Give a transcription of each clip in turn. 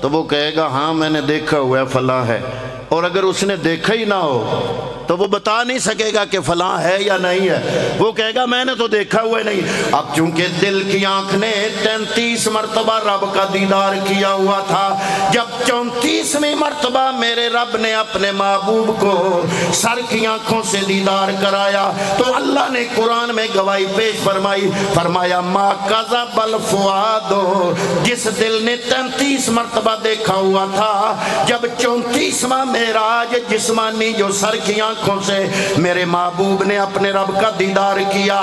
تو وہ کہے گا ہاں میں نے دیکھا ہوا ہے فلاں ہے، اور اگر اس نے دیکھا ہی نہ ہو تو وہ بتا نہیں سکے گا کہ فلاں ہے یا نہیں ہے، وہ کہے گا میں نے تو دیکھا ہوا نہیں۔ اب چونکہ دل کی آنکھ نے 33 مرتبہ رب کا دیدار کیا ہوا تھا، جب 34ویں مرتبہ میرے رب نے اپنے محبوب کو سر کی آنکھوں سے دیدار کرایا تو اللہ نے قرآن میں گواہی پیش فرمائی، فرمایا ما کذب الفؤاد، جس دل نے 33 مرتبہ دیکھا ہوا تھا، جب 34واں معراج جسمانی جو سر کی آنکھوں سے میرے محبوب نے اپنے رب کا دیدار کیا،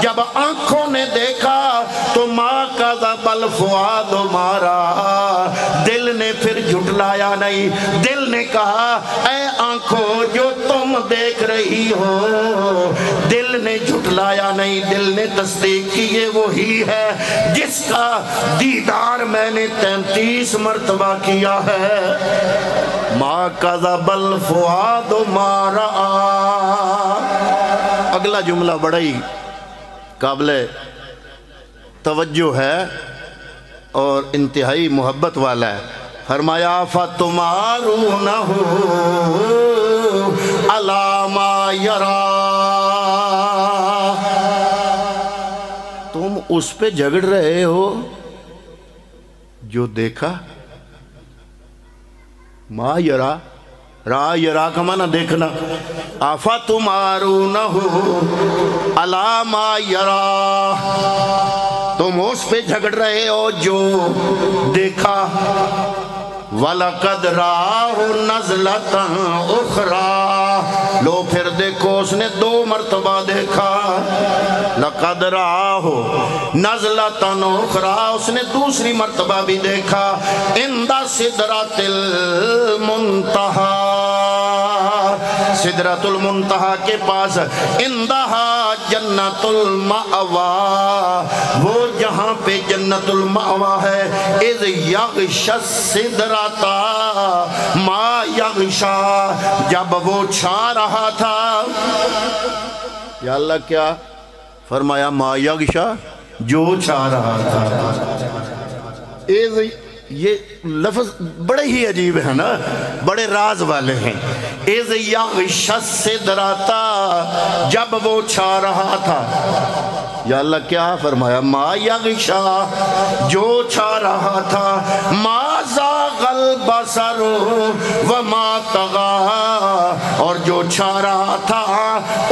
جب آنکھوں نے دیکھا تو ما کذب الفؤاد مارا، دل نے پھر جھٹلایا نہیں، دل نے کہا اے آنکھوں جو تم دیکھ رہی ہو، دل نے جھٹلایا نہیں، دل نے تصدیق کی یہ وہی ہے جس کا دیدار میں نے 33 مرتبہ کیا ہے۔ ما کذب الفؤاد ما رآ۔ اگلا جملہ بڑا ہی قابل توجہ ہے اور انتہائی محبت والا ہے، فرمایا فَتُمَارُونَهُ عَلَى مَا يَرَى، تم اس پہ جھگڑ رہے ہو جو دیکھا، ما یرا، را یرا کا معنی دیکھنا، فَتُمَارُونَهُ عَلَى مَا يَرَى، تم اس پہ جھگڑ رہے ہو جو دیکھا، وَلَقَدْ رَآهُ نَزْلَةً أُخْرَى، لو پھر دیکھو اس نے 2 مرتبہ دیکھا، لَقَدْ رَآهُ نَزْلَةً أُخْرَى، اس نے دوسری مرتبہ بھی دیکھا، عِنْدَ سِدْرَةِ الْمُنْتَہَى، سدرۃ المنتہا کے پاس، عندہا جنت المأوی، وہ جہاں پہ جنت المأوی ہے، اذ یغش السدرۃ ما یغشا، جب وہ چھا رہا تھا، یا اللہ کیا فرمایا، ما یغشا، جو چھا رہا تھا۔ یہ لفظ بڑے ہی عجیب ہے نا، بڑے راز والے ہیں۔ اذ یغش السدرۃ، جب وہ چھا رہا تھا، یا اللہ کیا فرمایا، ما یغشا، جو چھا رہا تھا، ما زاغ البصر وما طغى، اور جو چھا رہا تھا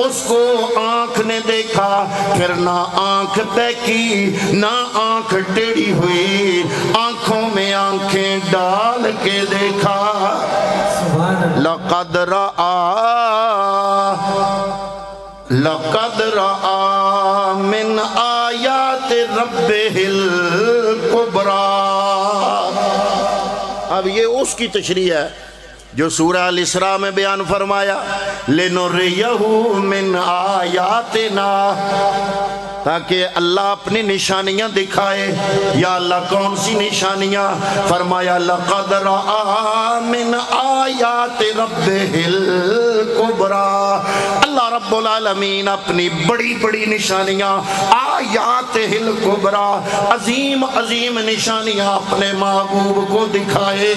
اس کو آنکھ نے دیکھا، پھر نہ آنکھ بیکی نہ آنکھ ٹیڑھی ہوئی، آنکھوں میں آنکھیں ڈال کے دیکھا۔ لقد رآ من آیات ربہ الکبریٰ۔ اب یہ اس کی تشریح ہے جو سورہ الاسراء میں بیان فرمایا، لِنُرِيَهُ مِنْ آیاتنا، تاکہ اللہ اپنی نشانیاں دکھائے۔ یا اللہ کون سی نشانیاں؟ فرمایا لَقَدْ رَآ مِنْ آیَاتِ رَبِّهِ الْكُبْرَى، اللہ رب العالمین اپنی بڑی بڑی نشانیاں، آیاتِ الْكُبْرَى، عظیم عظیم نشانیاں اپنے محبوب کو دکھائے۔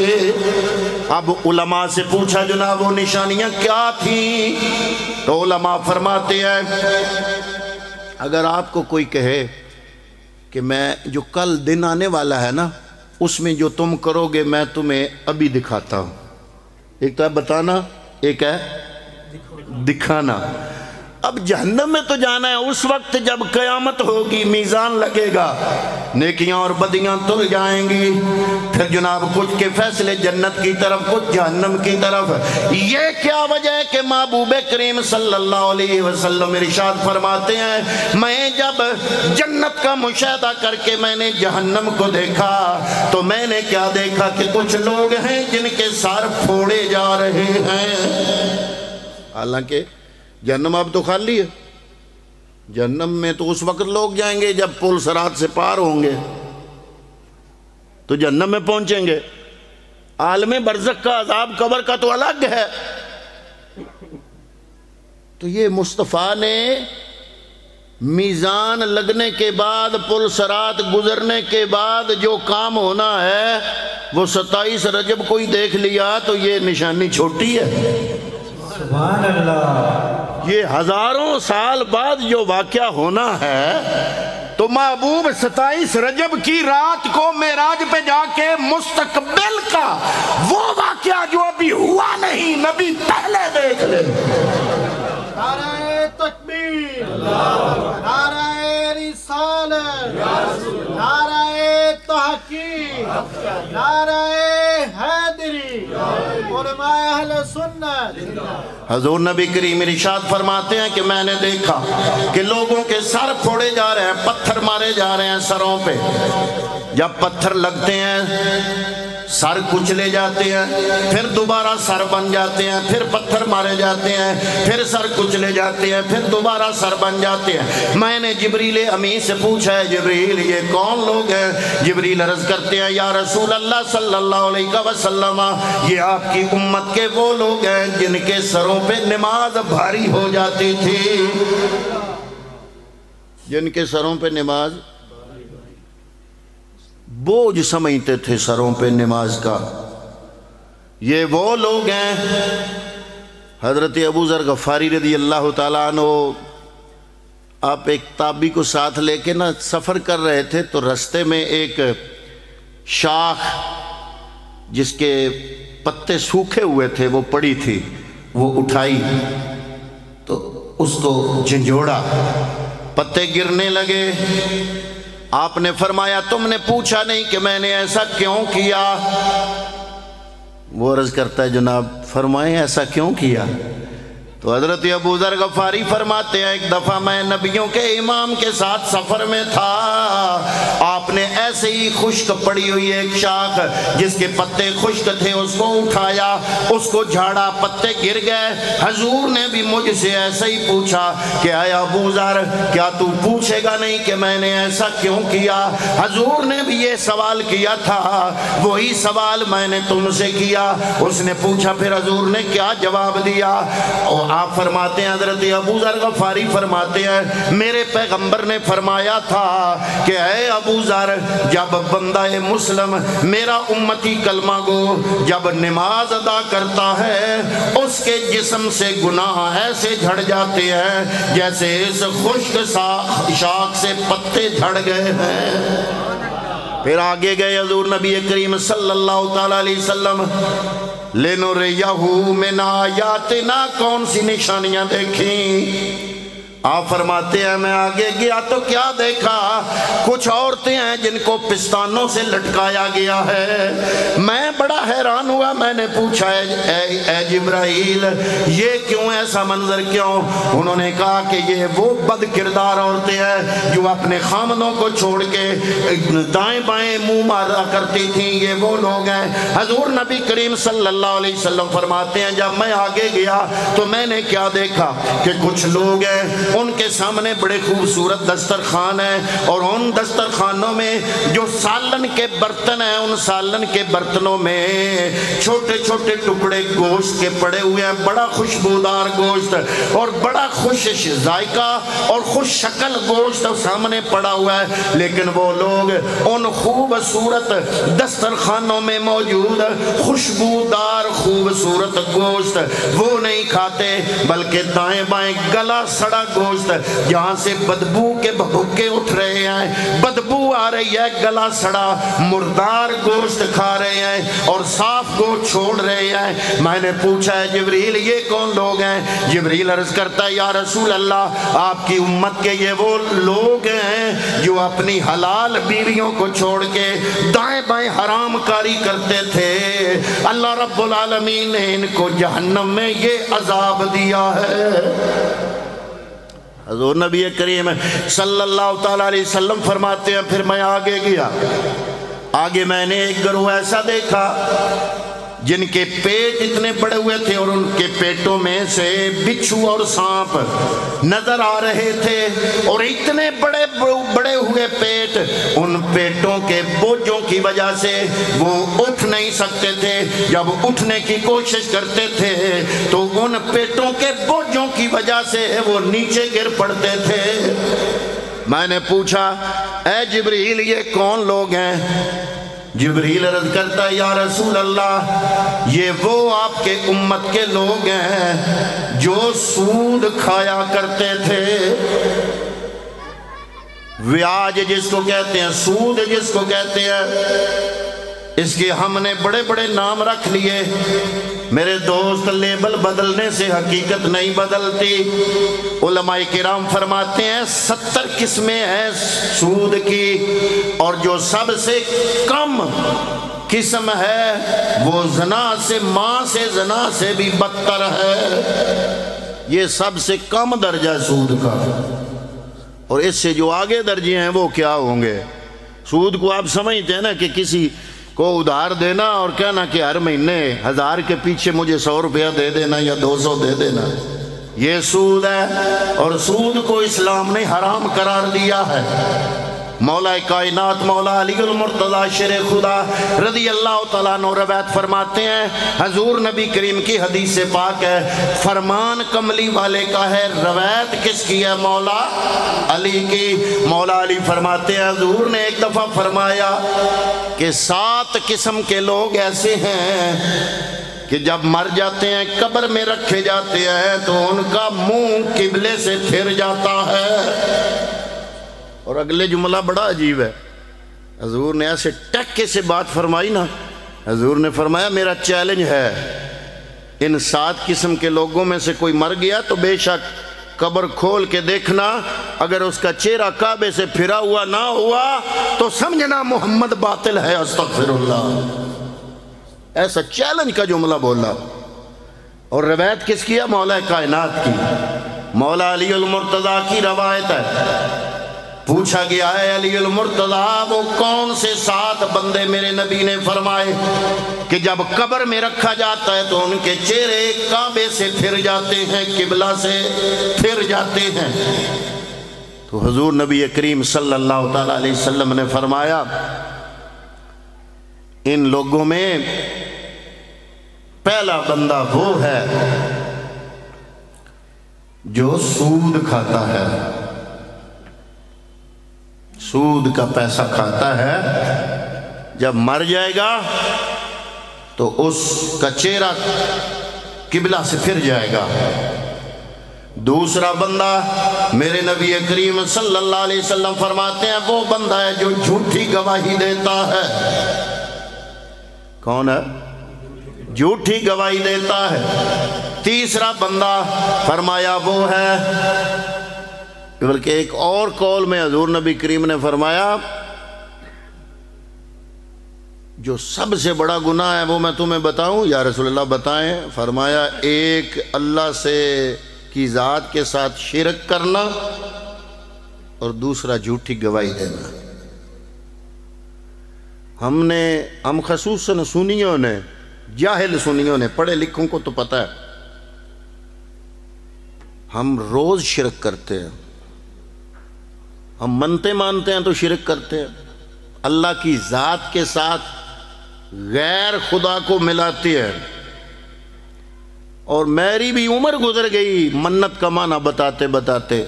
اب علماء سے پوچھا جناب وہ نشانیاں کیا تھیں؟ تو علماء فرماتے ہیں اگر آپ کو کوئی کہے کہ میں جو کل دن آنے والا ہے نا اس میں جو تم کرو گے میں تمہیں ابھی دکھاتا ہوں، ایک تو ہے بتانا، ایک ہے دکھانا۔ اب جہنم میں تو جانا ہے اس وقت جب قیامت ہوگی، میزان لگے گا، نیکیاں اور بدیاں تل جائیں گی، پھر جناب کچھ کے فیصلے جنت کی طرف کچھ جہنم کی طرف۔ یہ کیا وجہ ہے کہ محبوب کریم صلی اللہ علیہ وسلم ارشاد فرماتے ہیں میں جب جنت کا مشاہدہ کر کے میں نے جہنم کو دیکھا تو میں نے کیا دیکھا کہ کچھ لوگ ہیں جن کے سر پھوڑے جا رہے ہیں، حالانکہ جہنم اب تو خالی ہے، جہنم میں تو اس وقت لوگ جائیں گے جب پل صراط سے پار ہوں گے تو جہنم میں پہنچیں گے۔ عالم برزخ کا عذاب قبر کا تو الگ ہے۔ تو یہ مصطفیٰ نے میزان لگنے کے بعد، پل صراط گزرنے کے بعد جو کام ہونا ہے وہ 27 رجب کوئی دیکھ لیا تو یہ نشانی چھوٹی ہے۔ سبحان اللہ۔ یہ ہزاروں سال بعد جو واقعہ ہونا ہے، تو محبوب 27 رجب کی رات کو معراج پہ جا کے مستقبل کا وہ واقعہ جو ابھی ہوا نہیں، نبی پہلے دیکھ لے۔ نعرہ تکبیر، نعرہ رسالت، نعرہ تحقیق، نعرہ حیدری، علماء اہل سنت۔ حضور نبی کریم ارشاد فرماتے ہیں کہ میں نے دیکھا کہ لوگوں کے سر پھوڑے جا رہے ہیں، پتھر مارے جا رہے ہیں سروں پہ۔ جب پتھر لگتے ہیں سر کچلے جاتے ہیں، پھر دوبارہ سر بن جاتے ہیں، پھر پتھر مارے جاتے ہیں، پھر سر کچلے جاتے ہیں، پھر دوبارہ سر بن جاتے ہیں۔ میں نے جبریل امین سے پوچھا ہے جبریل یہ کون لوگ ہیں؟ جبریل عرض کرتے ہیں یا رسول اللہ صلی اللہ علیہ وسلم یہ آپ کی امت کے وہ لوگ ہیں جن کے سروں پہ نماز بھاری ہو جاتی تھی، جن کے سروں پہ نماز بوجھ سمجھتے تھے سروں پہ نماز کا، یہ وہ لوگ ہیں۔ حضرت ابو ذر غفاری رضی اللہ تعالیٰ عنہ آپ ایک تابعی کو ساتھ لے کے نا سفر کر رہے تھے، تو رستے میں ایک شاخ جس کے پتے سوکھے ہوئے تھے وہ پڑی تھی، وہ اٹھائی تو اس کو جھنجھوڑا، پتے گرنے لگے۔ آپ نے فرمایا تم نے پوچھا نہیں کہ میں نے ایسا کیوں کیا؟ وہ عرض کرتا ہے جناب فرمائیں ایسا کیوں کیا؟ تو حضرت ابو ذر غفاری فرماتے ہیں ایک دفعہ میں نبیوں کے امام کے ساتھ سفر میں تھا، آپ نے ایسے ہی خشک پڑی ہوئی ایک شاخ جس کے پتے خشک تھے اس کو اٹھایا، اس کو جھاڑا، پتے گر گئے۔ حضور نے بھی مجھ سے ایسا ہی پوچھا کہ اے ابو ذر کیا تو پوچھے گا نہیں کہ میں نے ایسا کیوں کیا؟ حضور نے بھی یہ سوال کیا تھا، وہی سوال میں نے تم سے کیا۔ اس نے پوچھا پھر حضور نے کیا جواب دیا؟ اور آپ فرماتے ہیں حضرت ابو ذر غفاری فرماتے ہیں میرے پیغمبر نے فرمایا تھا کہ اے ابو ذر جب بندہ مسلم میرا امتی کلمہ گو جب نماز ادا کرتا ہے اس کے جسم سے گناہ ایسے جھڑ جاتے ہیں جیسے اس خشک شاخ سے پتے جھڑ گئے ہیں۔ پھر آگے گئے حضور نبی کریم صلی اللہ تعالیٰ علیہ وسلم لِنُرِيَهُ مِنْ آیاتنا کون سی نشانیاں دیکھیں؟ آپ فرماتے ہیں میں آگے گیا تو کیا دیکھا؟ کچھ عورتیں ہیں جن کو پستانوں سے لٹکایا گیا ہے۔ میں بڑا حیران ہوا، میں نے پوچھا اے جبرائیل یہ کیوں ایسا منظر کیوں؟ انہوں نے کہا کہ یہ وہ بد کردار عورتیں ہیں جو اپنے خامدوں کو چھوڑ کے دائیں بائیں منہ مارا کرتی تھیں، یہ وہ لوگ ہیں۔ حضور نبی کریم صلی اللہ علیہ وسلم فرماتے ہیں جب میں آگے گیا تو میں نے کیا دیکھا کہ کچھ لوگ ہیں ان کے سامنے بڑے خوبصورت دسترخوان ہیں، اور ان دسترخوانوں میں جو سالن کے برتن ہیں ان سالن کے برتنوں میں چھوٹے چھوٹے ٹکڑے گوشت کے پڑے ہوئے ہیں، بڑا خوشبودار گوشت اور بڑا خوش ذائقہ اور خوش شکل گوشت سامنے پڑا ہوا ہے، لیکن وہ لوگ ان خوبصورت دسترخوانوں میں موجود خوشبودار خوبصورت گوشت وہ نہیں کھاتے، بلکہ دائیں بائیں گلا سڑا گوشت جہاں سے بدبو کے بھبکے اٹھ رہے ہیں، بدبو آ رہی ہے، گلا سڑا مردار گوشت کھا رہے ہیں اور صاف گوشت چھوڑ رہے ہیں۔ میں نے پوچھا ہے جبریل یہ کون لوگ ہیں؟ جبریل عرض کرتا ہے یا رسول اللہ آپ کی امت کے یہ وہ لوگ ہیں جو اپنی حلال بیویوں کو چھوڑ کے دائیں بائیں حرام کاری کرتے تھے، اللہ رب العالمین نے ان کو جہنم میں یہ عذاب دیا ہے۔ حضور نبی کریم صلی اللہ تعالیٰ علیہ وسلم فرماتے ہیں پھر میں آگے گیا، آگے میں نے ایک گروہ ایسا دیکھا جن کے پیٹ اتنے بڑے ہوئے تھے اور ان کے پیٹوں میں سے بچھو اور سانپ نظر آ رہے تھے، اور اتنے بڑے بڑے ہوئے پیٹ، ان پیٹوں کے بوجھوں کی وجہ سے وہ اٹھ نہیں سکتے تھے۔ جب اٹھنے کی کوشش کرتے تھے تو ان پیٹوں کے بوجھوں کی وجہ سے وہ نیچے گر پڑتے تھے۔ میں نے پوچھا اے جبریل یہ کون لوگ ہیں؟ جبریل عرض کرتا ہے یا رسول اللہ یہ وہ آپ کے امت کے لوگ ہیں جو سود کھایا کرتے تھے۔ ویاج جس کو کہتے ہیں، سود جس کو کہتے ہیں، اس کے ہم نے بڑے بڑے نام رکھ لیے۔ میرے دوست لیبل بدلنے سے حقیقت نہیں بدلتی۔ علماء کرام فرماتے ہیں 70 قسمیں ہیں سود کی، اور جو سب سے کم قسم ہے وہ زنا سے، ماں سے زنا سے بھی بدتر ہے۔ یہ سب سے کم درجہ سود کا، اور اس سے جو آگے درجے ہیں وہ کیا ہوں گے؟ سود کو آپ سمجھتے ہیں نا کہ کسی کو ادھار دینا اور کہنا کہ ہر مہینے 1000 کے پیچھے مجھے 100 روپیہ دے دینا یا 200 دے دینا، یہ سود ہے، اور سود کو اسلام نے حرام قرار دیا ہے۔ مولا کائنات مولا علی المرتضی شیر خدا رضی اللہ تعالیٰ عنہ روایت فرماتے ہیں، حضور نبی کریم کی حدیث پاک ہے، فرمان کملی والے کا ہے، روایت کس کی ہے؟ مولا علی کی۔ مولا علی فرماتے ہیں حضور نے ایک دفعہ فرمایا کہ 7 قسم کے لوگ ایسے ہیں کہ جب مر جاتے ہیں قبر میں رکھے جاتے ہیں تو ان کا منہ قبلے سے پھر جاتا ہے۔ اور اگلے جملہ بڑا عجیب ہے، حضور نے ایسے ٹکے سے بات فرمائی نا، حضور نے فرمایا میرا چیلنج ہے، ان 7 قسم کے لوگوں میں سے کوئی مر گیا تو بے شک قبر کھول کے دیکھنا، اگر اس کا چہرہ کعبے سے پھرا ہوا نہ ہوا تو سمجھنا محمد باطل ہے، استغفر اللہ۔ ایسا چیلنج کا جملہ بولا، اور روایت کس کی ہے؟ مولا کائنات کی، مولا علی المرتضی کی روایت ہے۔ پوچھا گیا ہے علی المرتضی وہ کون سے 7 بندے؟ میرے نبی نے فرمائے کہ جب قبر میں رکھا جاتا ہے تو ان کے چہرے کعبے سے پھر جاتے ہیں، قبلہ سے پھر جاتے ہیں۔ تو حضور نبی کریم صلی اللہ تعالیٰ علیہ وسلم نے فرمایا ان لوگوں میں پہلا بندہ وہ ہے جو سود کھاتا ہے، سود کا پیسہ کھاتا ہے، جب مر جائے گا تو اس کا چہرہ قبلہ سے پھر جائے گا۔ دوسرا بندہ میرے نبی کریم صلی اللہ علیہ وسلم فرماتے ہیں وہ بندہ ہے جو جھوٹی گواہی دیتا ہے۔ کون ہے؟ جھوٹی گواہی دیتا ہے۔ تیسرا بندہ فرمایا وہ ہے، بلکہ ایک اور قول میں حضور نبی کریم نے فرمایا جو سب سے بڑا گناہ ہے وہ میں تمہیں بتاؤں؟ یا رسول اللہ بتائیں۔ فرمایا ایک اللہ سے کی ذات کے ساتھ شرک کرنا، اور دوسرا جھوٹی گواہی دینا۔ ہم خصوصاً سنیوں نے، جاہل سنیوں نے، پڑھے لکھوں کو تو پتہ ہے، ہم روز شرک کرتے ہیں، ہم منتے مانتے ہیں تو شرک کرتے ہیں، اللہ کی ذات کے ساتھ غیر خدا کو ملاتی ہے۔ اور میری بھی عمر گزر گئی منت کا معنی بتاتے بتاتے،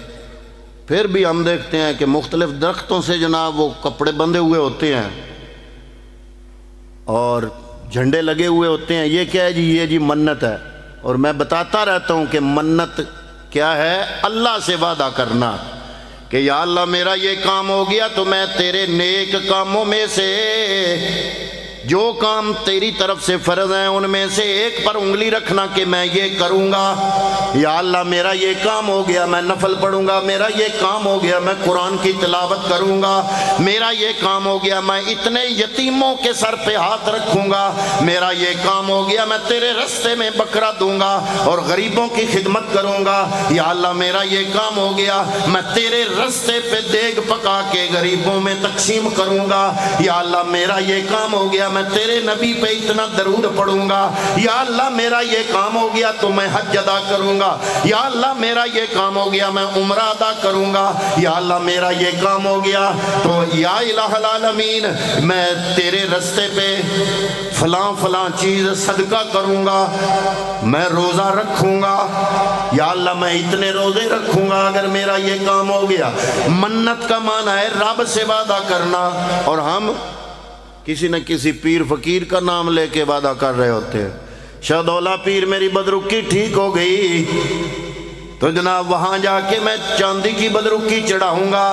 پھر بھی ہم دیکھتے ہیں کہ مختلف درختوں سے جناب وہ کپڑے بندھے ہوئے ہوتے ہیں اور جھنڈے لگے ہوئے ہوتے ہیں، یہ کیا ہے جی؟ یہ جی منت ہے۔ اور میں بتاتا رہتا ہوں کہ منت کیا ہے؟ اللہ سے وعدہ کرنا کہ یا اللہ میرا یہ کام ہو گیا تو میں تیرے نیک کاموں میں سے جو کام تیری طرف سے فرض ہیں ان میں سے ایک پر انگلی رکھنا کہ میں یہ کروں گا۔ یا اللہ میرا یہ کام ہو گیا میں نفل پڑھوں گا، میرا یہ کام ہو گیا میں قرآن کی تلاوت کروں گا، میرا یہ کام ہو گیا میں اتنے یتیموں کے سر پہ ہاتھ رکھوں گا، میرا یہ کام ہو گیا میں تیرے رستے میں بکرا دوں گا اور غریبوں کی خدمت کروں گا۔ یا اللہ میرا یہ کام ہو گیا میں تیرے رستے پہ دیگ پکا کے غریبوں میں تقسیم کروں گا۔ یا اللہ میرا یہ کام ہو گیا میں تیرے نبی پہ اتنا درود پڑھوں گا، یا اللہ میرا یہ کام ہو گیا تو میں حج ادا کروں گا، یا اللہ میرا یہ کام ہو گیا میں عمرہ ادا کروں گا، یا اللہ میرا یہ کام ہو گیا تو یا الہ العالمین میں تیرے رستے پہ فلاں فلاں چیز صدقہ کروں گا، میں روزہ رکھوں گا، یا اللہ میں اتنے روزے رکھوں گا اگر میرا یہ کام ہو گیا۔ منت کا معنی ہے رب سے وعدہ کرنا، اور ہم کسی نہ کسی پیر فقیر کا نام لے کے وعدہ کر رہے ہوتے ہیں۔ شاہ دولا پیر میری بدرقی ٹھیک ہو گئی تو جناب وہاں جا کے میں چاندی کی بدرقی چڑھاؤں گا،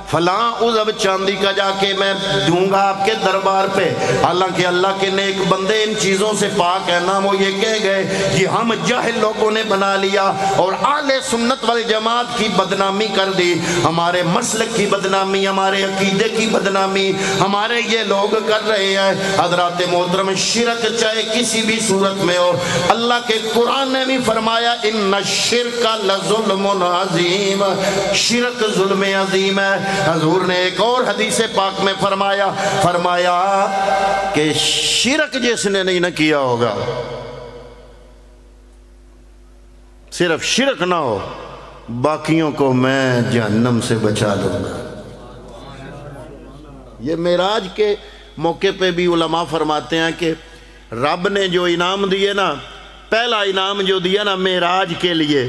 فلاں عزب چاندی کا جا کے میں دوں گا آپ کے دربار پہ۔ حالانکہ اللہ کے نیک بندے ان چیزوں سے پاک ہے نا، وہ یہ کہہ گئے کہ ہم جاہل لوگوں نے بنا لیا اور اہل سنت والجماعت کی بدنامی کر دی، ہمارے مسلک کی بدنامی، ہمارے عقیدے کی بدنامی ہمارے یہ لوگ کر رہے ہیں۔ حضرات محترم، شرک چاہے کسی بھی صورت میں ہو، اللہ کے قرآن نے بھی فرمایا ان الشرک لظلم عظیم، شرک ظلم عظیم ہے۔ حضور نے ایک اور حدیث پاک میں فرمایا کہ شرک جس نے نہیں نہ کیا ہوگا، صرف شرک نہ ہو، باقیوں کو میں جہنم سے بچا لوں گا۔ یہ معراج کے موقع پہ بھی علماء فرماتے ہیں کہ رب نے جو انعام دیے نا، پہلا انعام جو دیا نا معراج کے لیے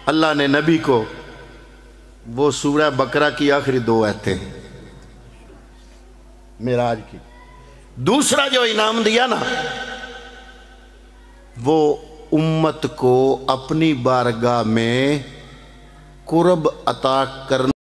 اللہ نے نبی کو، وہ سورہ بقرہ کی آخری 2 آیتیں معراج کی۔ دوسرا جو انعام دیا نا، وہ امت کو اپنی بارگاہ میں قرب عطا کرنا